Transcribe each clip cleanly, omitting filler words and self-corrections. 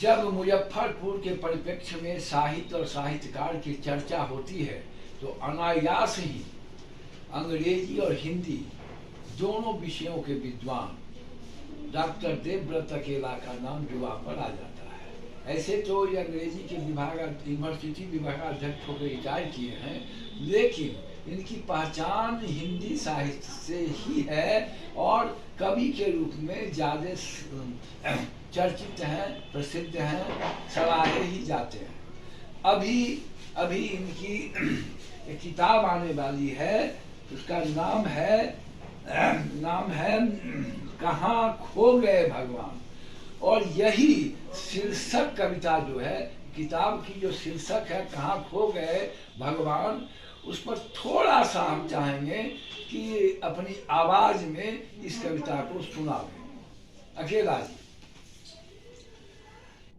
जब मुजफ्फरपुर के परिप्रेक्ष्य में साहित्य और साहित्यकार की चर्चा होती है तो अनायास ही अंग्रेजी और हिंदी दोनों विषयों के विद्वान डॉक्टर देवव्रत अकेला का नाम युवा पर आ जाता है। ऐसे तो ये अंग्रेजी के यूनिवर्सिटी विभागाध्यक्ष होकर रिटायर किए हैं, लेकिन इनकी पहचान हिंदी साहित्य से ही है और कवि के रूप में ज़्यादा चर्चित हैं, प्रसिद्ध हैं, सराहे ही जाते हैं। अभी अभी इनकी एक किताब आने वाली है, उसका नाम है कहाँ खो गए भगवान। और यही शीर्षक कविता जो है, किताब की जो शीर्षक है कहाँ खो गए भगवान, उस पर थोड़ा सा हम चाहेंगे कि अपनी आवाज में इस कविता को सुनावें। अकेला जी।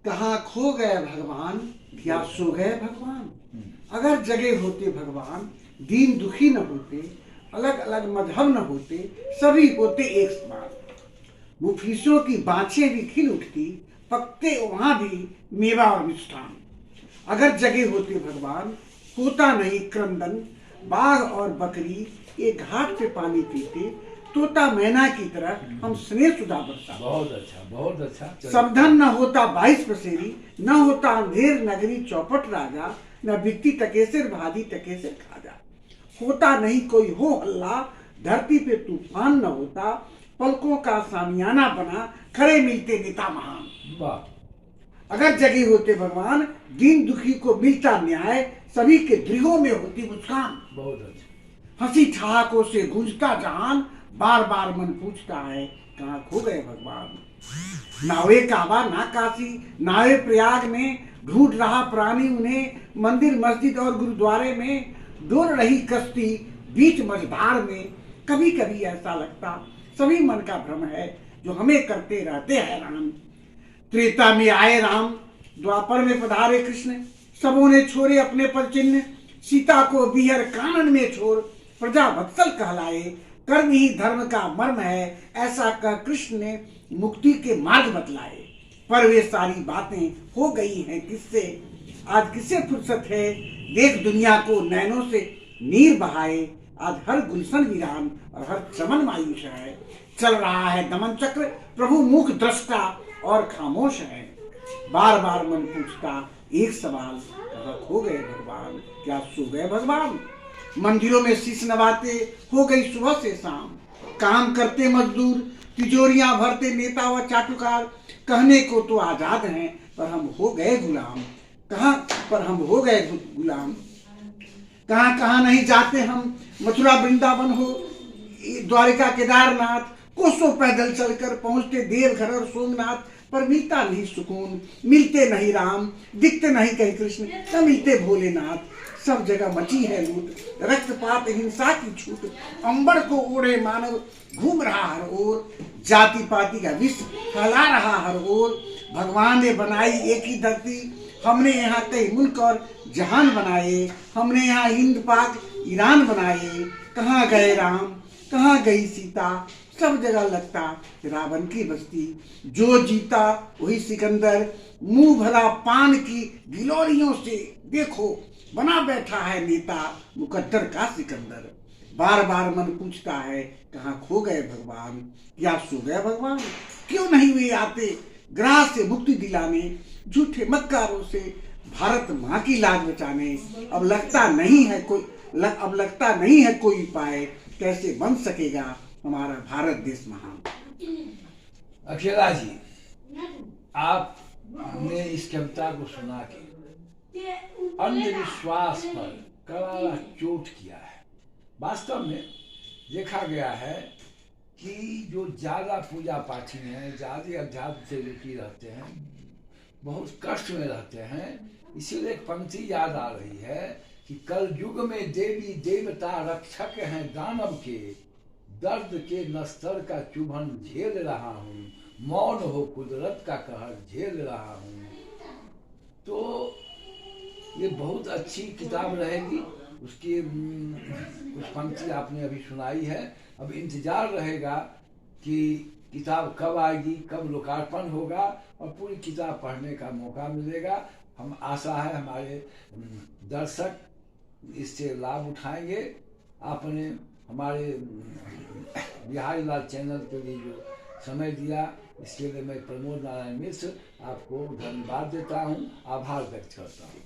कहाँ खो गए भगवान, क्या सो गए भगवान। अगर जगे होते भगवान, दीन दुखी न होते, अलग अलग मजहब न होते, सभी होते एक समान। मुफलिसों की बाँछें भी खिल उठती, पकते वहां भी मेवा और मिष्ठान। अगर जगे होते भगवान, होता नहीं क्रंदन, बाघ और बकरी एक घाट पे पानी पीते, तोता मैना की तरह हम स्नेह सुधा बरसाते। बहुत अच्छा, बहुत अच्छा। समधन न होता 22 पसेरी, न होता अंधेर नगरी चौपट राजा, न बिकती टकेसर भादी टकेसर खाजा। होता नहीं कोई हो हल्ला, धरती पे तूफान न होता, पलकों का सामियाना बना, खड़े मिलते नेता महान। वाह। अगर जगे होते भगवान, दीन दुखी को मिलता न्याय, सभी के दृढ़ों में होती मुस्कान। बहुत अच्छा। हंसी ठहाकों से गूंजता जहान, बार बार मन पूछता है कहाँ खो गए भगवान। नावे काबा ना काशी, नावे प्रयाग में, ढूंढ रहा प्राणी उन्हें, मंदिर मस्जिद और गुरुद्वारे में, डोल रही कश्ती बीच मझधार में। कभी कभी ऐसा लगता सभी मन का भ्रम है, जो हमें करते रहते हैं राम। त्रेता में आए राम, द्वापर में पधारे कृष्ण, सबों ने छोड़े अपने पर चिन्ह। सीता को बिहर कानन में छोड़, प्रजा वत्सल कहलाए, कर्म ही धर्म का मर्म है, ऐसा कह कृष्ण ने मुक्ति के मार्ग बतलाए। पर वे सारी बातें हो गई हैं किससे, आज किससे फुर्सत है, देख दुनिया को नैनों से नीर बहाए। आज हर गुलशन वीरान और हर चमन मायूस है, चल रहा है दमन चक्र, प्रभु मुख दृष्टा और खामोश है। बार बार मन पूछता एक सवाल, कहाँ खो गए भगवान, क्या सो गए भगवान। मंदिरों में शीश नवाते हो गई सुबह से शाम, काम करते मजदूर, तिजोरियां भरते नेता व चाटुकार। कहने को तो आजाद हैं, पर हम हो गए गुलाम। कहाँ कहाँ नहीं जाते हम, मथुरा वृंदावन हो द्वारिका केदारनाथ, कोसों पैदल चलकर पहुंचते देवघर और सोमनाथ। पर मिलता नहीं सुकून, मिलते नहीं राम, दिखते नहीं कहीं कृष्ण, न मिलते भोलेनाथ। सब जगह मची है लूट, रक्तपात हिंसा की छूट, अंबर को ओढ़े मानव घूम रहा हर ओर, जाति पाति का विष फैला रहा हर ओर। भगवान ने बनाई एक ही धरती, हमने यहाँ कई मुल्क और जहान बनाए, हमने यहाँ हिंद पाक ईरान बनाए। कहाँ गए राम, कहाँ गई सीता, सब जगह लगता रावण की बस्ती। जो जीता वही सिकंदर, मुंह भरा पान की गिलोरियों से, देखो बना बैठा है नेता मुकद्दर का सिकंदर। बार बार मन पूछता है कहाँ खो गए भगवान, या सो गए भगवान। क्यों नहीं वे आते ग्राह से मुक्ति दिलाने, झूठे मक्कारों से भारत माँ की लाज बचाने। अब लगता नहीं है कोई उपाय, कैसे बन सकेगा हमारा भारत देश महान। अकेला जी, आपने इस कविता को सुना के अंधविश्वास पर करारा चोट किया है। वास्तव में देखा गया है कि जो ज्यादा पूजा पाठी हैं, ज्यादा अध्यात्म से रुचि रहते हैं, बहुत कष्ट में रहते हैं। इसीलिए एक पंक्ति याद आ रही है कि कल युग में देवी देवता रक्षक हैं दानव के, दर्द के नस्तर का चुभन झेल रहा हूँ, मौन हो कुदरत का कहर झेल रहा हूँ। तो ये बहुत अच्छी किताब रहेगी। उसकी कुछ पंक्ति आपने अभी सुनाई है। अब इंतजार रहेगा कि किताब कब आएगी, कब लोकार्पण होगा और पूरी किताब पढ़ने का मौका मिलेगा। हम आशा है हमारे दर्शक इससे लाभ उठाएंगे। आपने हमारे बिहारी लाल चैनल के लिए जो समय दिया, इसके लिए मैं प्रमोद नारायण मिश्र आपको धन्यवाद देता हूँ, आभार व्यक्त करता हूँ।